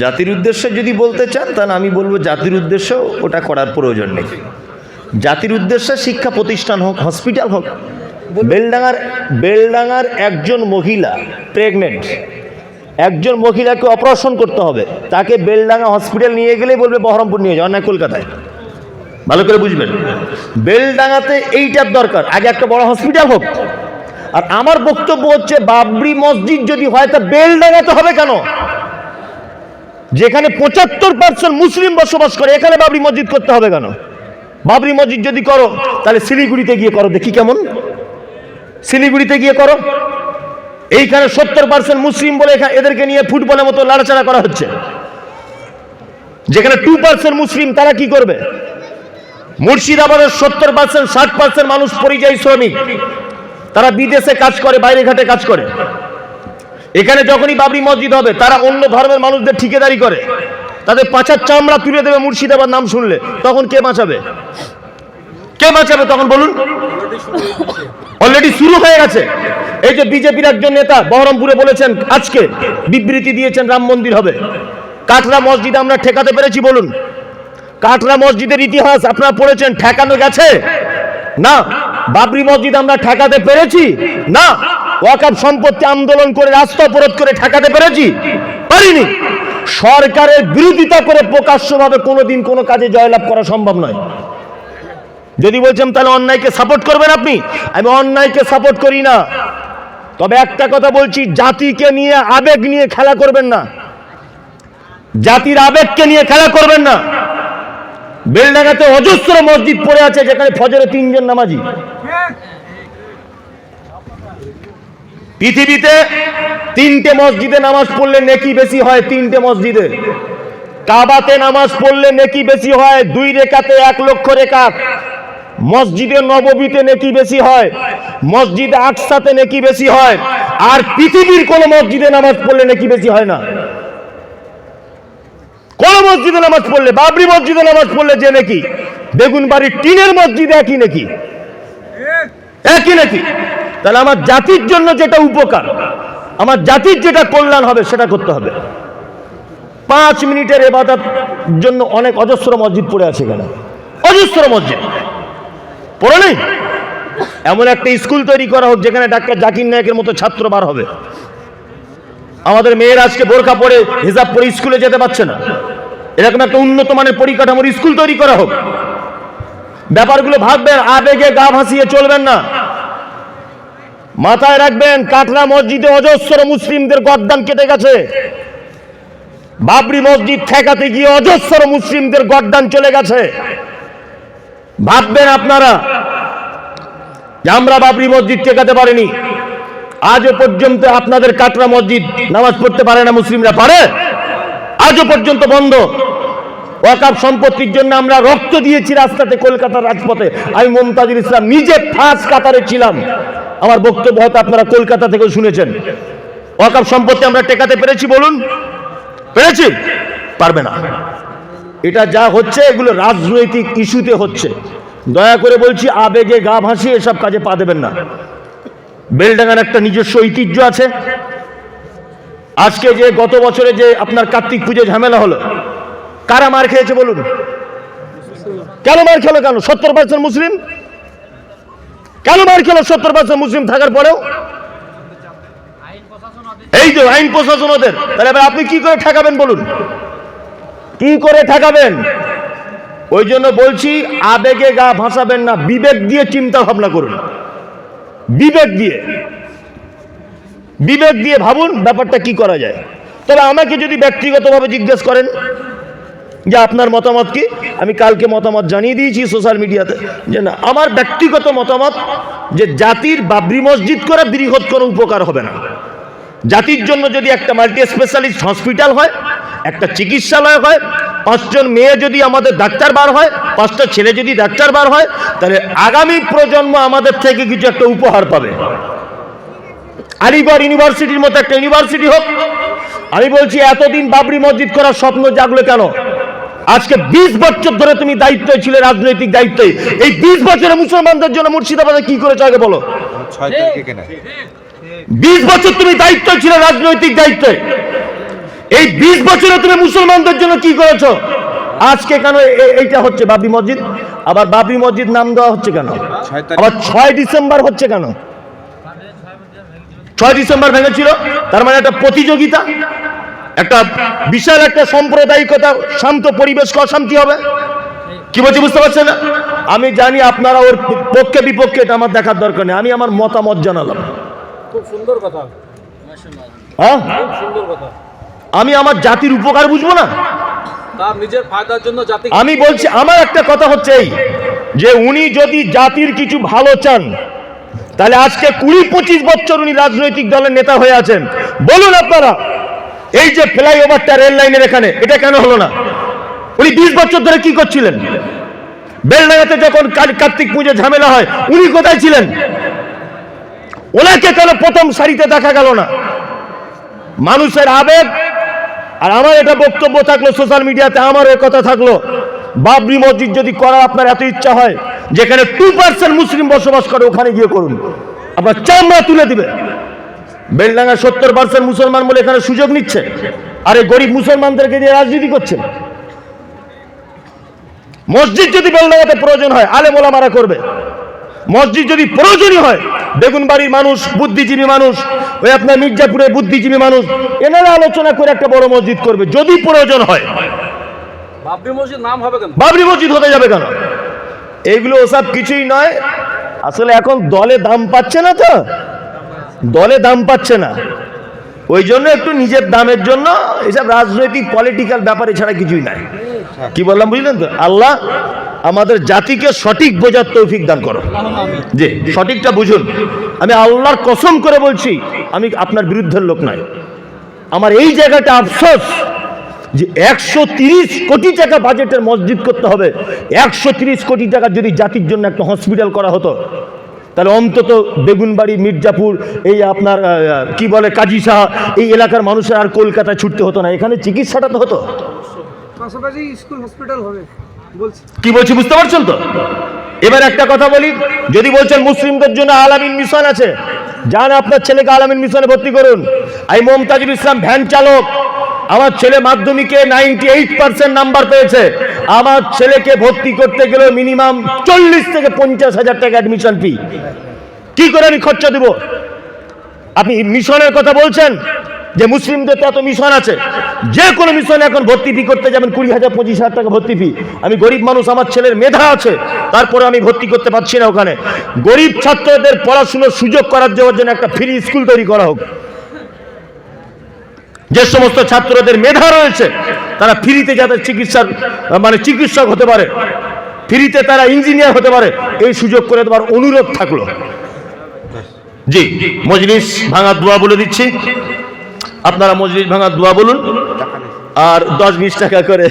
জাতির উদ্দেশ্যে যদি বলতে চান তাহলে আমি বলবো জাতির উদ্দেশ্যে ওটা করার প্রয়োজন নেই। জাতির উদ্দেশ্যে শিক্ষা প্রতিষ্ঠান হোক, হসপিটাল হোক। বেলডাঙ্গার একজন মহিলা প্রেগনেন্ট, একজন মহিলাকে অপারেশন করতে হবে, তাকে বেলডাঙ্গা হসপিটাল নিয়ে গেলেই বলবে বহরমপুর নিয়ে যাও, না কলকাতায়। ভালো করে বুঝবেন, বেলডাঙ্গাতে এইটার দরকার, আগে একটা বড় হসপিটাল হোক। আর আমার বক্তব্য হচ্ছে বাবরি মসজিদ যদি হয় তা বেলডাঙ্গাতে হবে কেন? যেখানে 75% মুসলিম বসবাস করে, এখানে বাবরি মসজিদ করতে হবে কেন? বাবরি মসজিদ যদি করো তাহলে শিলিগুড়িতে গিয়ে করো, দেখি কেমন। শিলিগুড়িতে গিয়ে করো। এইখানে 70% মুসলিম বলে এদেরকে নিয়ে ফুটবলের মতো লাড়াচাড়া করা হচ্ছে। যেখানে 2% মুসলিম, তারা কি করবে? মুর্শিদাবাদের 70% 60% মানুষ পরিযায়ী শ্রমিক, তারা বিদেশে কাজ করে, বাইরে ঘাটে কাজ করে। এখানে যখনই বাবরি মসজিদ হবে তারা অন্য ধর্মের মানুষদের ঠিকাদারি করে, তাদের পাছার চামড়া তুলে দেবে মুর্শিদাবাদ নাম শুনলে। তখন কে বাঁচাবে? কে বাঁচাবে তখন বলুন? অলরেডি শুরু হয়ে গেছে। এই যে বিজেপির একজন নেতা বহরমপুরে বলেছেন, আজকে বিবৃতি দিয়েছেন রাম মন্দির হবে। কাটরা মসজিদ আমরা ঠেকাতে পেরেছি বলুন? কাটরা মসজিদের ইতিহাস আপনারা পড়েছেন, ঠেকানো গেছে না। বাবরি মসজিদ আমরা ঠেকাতে পেরেছি না। ওয়াকফ সম্পত্তি আন্দোলন করে, রাস্তা অবরোধ করে ঠেকাতে পেরেছি? পারিনি। সরকারের বিরোধিতা করে প্রকাশ্যভাবে কোনোদিন কোনো কাজে জয়লাভ করা সম্ভব নয়। যদি বলছেন তাহলে অন্যায়কে সাপোর্ট করবেন আপনি, আমি অন্যায়কে সাপোর্ট করি না। তবে একটা কথা বলছি, জাতিকে নিয়ে, আবেগ নিয়ে খেলা করবেন না। জাতির আবেগকে নিয়ে খেলা করবেন না। বেলডাঙ্গাতে অজস্র মসজিদ পড়ে আছে যেখানে ফজরে 3 জন নামাজি। পৃথিবীতে 3টে মসজিদে নামাজ পড়লে নেকি বেশি হয়। 3টে মসজিদে। কাবাতে নামাজ পড়লে নেকি বেশি হয় 2 রেকাতে 1 লক্ষ রেকাত। মসজিদে নববীতে নেকি বেশি হয়, মসজিদে আকসাতে নেকি বেশি হয়। আর পৃথিবীর কোন মসজিদে নামাজ পড়লে নেকি বেশি হয় না। কোন মসজিদে নামাজ পড়লে, বাবরি মসজিদে নামাজ পড়লে যে নেকি, বেগুনবাড়ির টিনের মসজিদে একই নেকি, একই নেকি। তাহলে আমার জাতির জন্য যেটা উপকার, আমার জাতির যেটা কল্যাণ হবে সেটা করতে হবে। 5 মিনিটের ইবাদত জন্য অনেক অজস্র মসজিদ পড়ে আছে এখানে, অজস্র মসজিদ পড়ে নেই। এমন একটা স্কুল তৈরি করা হোক যেখানে ডাক্তার জাকির নায়কের মতো ছাত্র বার হবে। আমাদের মেয়েরা আজকে বোরকা পরে, হিজাব পরে স্কুলে যেতে পারছে না। এরকম একটা উন্নত মানের পরিকাঠামোর স্কুল তৈরি করা হোক। ব্যাপারগুলো ভাববেন, আবেগে গা ভাসিয়ে চলবেন না। মাথায় রাখবেন, কাটরা মসজিদে অজস্র মুসলিমদের গর্দান কেটে গেছে। বাবরি মসজিদ ঠেকাতে গিয়ে অজস্র মুসলিমদের গর্দান চলে গেছে। ভাববেন আপনারা যে আমরা বাবরি মসজিদ ঠেকাতে পারিনি। আজও পর্যন্ত আপনাদের কাটরা মসজিদ নামাজ পড়তে পারে না মুসলিমরা, পারে? আজও পর্যন্ত বন্ধ। ওয়াকফ সম্পত্তির জন্য আমরা রক্ত দিয়েছি রাস্তাতে, কলকাতার রাজপথে। আমি মুমতাজুল ইসলাম নিজে ফার্স্ট কাতারে ছিলাম। আমার বক্তব্য হয়তো আপনারা কলকাতা থেকেও শুনেছেন। ওয়াকফ সম্পত্তি আমরা টেকাতে পেরেছি বলুন? পেরেছি? পারবে না। এটা যা হচ্ছে এগুলো রাজনৈতিক ইস্যুতে হচ্ছে। দয়া করে বলছি, আবেগে গা ভাসিয়ে এসব কাজে পা দেবেন না। বেলডাঙ্গার একটা নিজস্ব ঐতিহ্য আছে। আজকে যে গত বছরে যে আপনার কার্তিক পুজো ঝামেলা হলো, কারা মার খেয়েছে বলুন? কেন মার খেলো? কেন? 70% মুসলিম। কেন মার খেলো 70% মুসলিম থাকার পরেও? এই যে আইন প্রশাসন ওদের। তাহলে এবার আপনি কি করে ঠেকাবেন বলুন? কি করে ঠেকাবেন? ওই জন্য বলছি, আবেগে গা ভাসাবেন না, বিবেক দিয়ে চিন্তা ভাবনা করুন। বিবেক দিয়ে ভাবুন ব্যাপারটা কি করা যায়। তবে আমাকে যদি ব্যক্তিগতভাবে জিজ্ঞেস করেন যে আপনার মতামত কি, আমি কালকে মতামত জানিয়ে দিয়েছি সোশ্যাল মিডিয়াতে যে না, আমার ব্যক্তিগত মতামত যে জাতির বাবরি মসজিদ করে বৃহৎ কোনো উপকার হবে না। জাতির জন্য যদি একটা মাল্টি স্পেশালিস্ট হসপিটাল হয়, একটা চিকিৎসালয় হয়, 5 জন মেয়ে যদি আমাদের ডাক্তার বার হয়, 5টা ছেলে যদি ডাক্তার বার হয়, তাহলে আগামী প্রজন্ম আমাদের থেকে কিছু একটা উপহার পাবে। আলিগড় ইউনিভার্সিটির মতো একটা ইউনিভার্সিটি হোক। আমি বলছি, এতদিন বাবরি মসজিদ করার স্বপ্ন জাগলো কেন? আজকে 20 বছর ধরে তুমি দায়িত্বে ছিলে, রাজনৈতিক দায়িত্বে। এই 20 বছরে মুসলমানদের জন্য মুর্শিদাবাদে কি করেছো আগে বলো? 20 বছর তুমি দায়িত্ব ছিল, রাজনৈতিক দায়িত্বে। এই 20 বছরে তুমি মুসলমানদের জন্য কি করেছো? আজকে কেন এইটা হচ্ছে বাবরি মসজিদ? আবার বাবরি মসজিদ নাম দেওয়া হচ্ছে কেন? আবার 6 ডিসেম্বর হচ্ছে কেন? 6 ডিসেম্বর ভেঙেছিল, তার মানে একটা প্রতিযোগিতা, একটা বিশাল একটা সাম্প্রদায়িকতা, শান্ত পরিবেশ অশান্তি হবে। কি বলছি বুঝতে পারছেন না? আমি জানি আপনারা ওর পক্ষে বিপক্ষে, এটা আমার দেখার দরকার নেই, আমি আমার মতামত জানালাম। খুব সুন্দর কথা। হ্যাঁ, খুব সুন্দর কথা। আমি আমার জাতির উপকার বুঝবো না? তার নিজের ফায়দার জন্য জাতি। আমি বলছি, আমার একটা কথা হচ্ছে এই যে উনি যদি জাতির কিছু ভালো চান, তাহলে আজকে 20-25 বছর উনি রাজনৈতিক দলের নেতা হয়ে আছেন। বলুন আপনারা, এই যে ফ্লাইওভারটা রেল লাইনের এখানে, এটা কেন হলো না? উনি 20 বছর ধরে কি করছিলেন? বেলডাঙ্গাতে যখন কার্তিক পুজো ঝামেলা হয়, উনি কোথায় ছিলেন? ওনাকে কেন প্রথম সারিতে দেখা গেল না? মানুষের আবেগ। আর আমার এটা বক্তব্য থাকলো সোশ্যাল মিডিয়াতে, আমার এ কথা থাকলো, বাবরি মসজিদ যদি করার আপনার এত ইচ্ছা হয়, যেখানে 2% মুসলিম বসবাস করে, ওখানে গিয়ে করুন, আপনার চামড়া তুলে দিবে। বেলডাঙ্গা 70% মুসলমান বলে এখানে সুযোগ নিচ্ছে, আর এই গরিব মুসলমানদেরকে দিয়ে রাজনীতি করছে। মসজিদ যদি বেলডাঙ্গাতে প্রয়োজন হয়, আলেম ওলামারা করবে। মসজিদ যদি প্রয়োজনই হয়, বেগুনবাড়ির মানুষ, বুদ্ধিজীবী মানুষ, ওই আপনার মির্জাপুরের বুদ্ধিজীবী মানুষ, এনারা আলোচনা করে একটা বড় মসজিদ করবে যদি প্রয়োজন হয়। বাবরি মসজিদ নাম হবে কেন? বাবরি মসজিদ হতে যাবে কেন? এইগুলো ওসব কিছুই নয়। আসলে এখন দলে দাম পাচ্ছে না, তো দলে দাম পাচ্ছে না, ওই জন্য একটু নিজের দামের জন্য এসব রাজনৈতিক পলিটিক্যাল ব্যাপারে ছাড়া কিছুই নাই। কি বললাম বুঝলেন তো? আল্লাহ আমাদের জাতিকে সঠিক বোঝার তৌফিক দান করো, যে সঠিকটা বুঝুন। আমি আল্লাহর কসম করে বলছি, আমি আপনার বিরুদ্ধের লোক নয়। আমার এই জায়গাটা আফসোস যে 130 কোটি টাকা বাজেটের মসজিদ করতে হবে। 130 কোটি টাকা যদি জাতির জন্য একটা হসপিটাল করা হতো, তাহলে অন্তত বেগুনবাড়ি, মির্জাপুর, এই আপনার কি বলে কাজীসাহা, এই এলাকার মানুষের আর কলকাতায় ছুটতে হতো না, এখানে চিকিৎসাটা তো হতো। পাশাপাশি স্কুল হসপিটাল হবে বলছি। কি বলছি বুঝতে পারছেন তো? এবার একটা কথা বলি, যদি বলছেন মুসলিমদের জন্য আলামিন মিশন আছে, যান আপনার ছেলেকে আলামিন মিশনে ভর্তি করুন। আমি মমতাজুল ইসলাম ভ্যান চালক, আমার ছেলে মাধ্যমিকে 98% নাম্বার পেয়েছে। আমার ছেলেকে ভর্তি করতে গেলে মিনিমাম 40 থেকে 50 হাজার টাকা অ্যাডমিশন ফি। কি করে আমি খরচা দেব? আপনি মিশনের কথা বলছেন যে মুসলিমদের তো এত মিশন আছে, যে কোনো মিশনে এখন ভর্তি ফি করতে যাবেন 20,000-25,000 টাকা ভর্তি ফি। আমি গরিব মানুষ, আমার ছেলের মেধা আছে, তারপরে আমি ভর্তি করতে পারছি না ওখানে। গরিব ছাত্রদের পড়াশোনার সুযোগ করার জন্য একটা ফ্রি স্কুল তৈরি করা হোক। যে সমস্ত ছাত্রদের মেধা রয়েছে, তারা ফ্রিতে যাদের চিকিৎসক হতে পারে, ফ্রিতে তারা ইঞ্জিনিয়ার হতে পারে, এই সুযোগ করে দেওয়ার অনুরোধ থাকলো। জি, মজলিস ভাঙার দোয়া বলে দিচ্ছি, আপনারা মজলিস ভাঙার দোয়া বলুন, আর 10-20 টাকা করে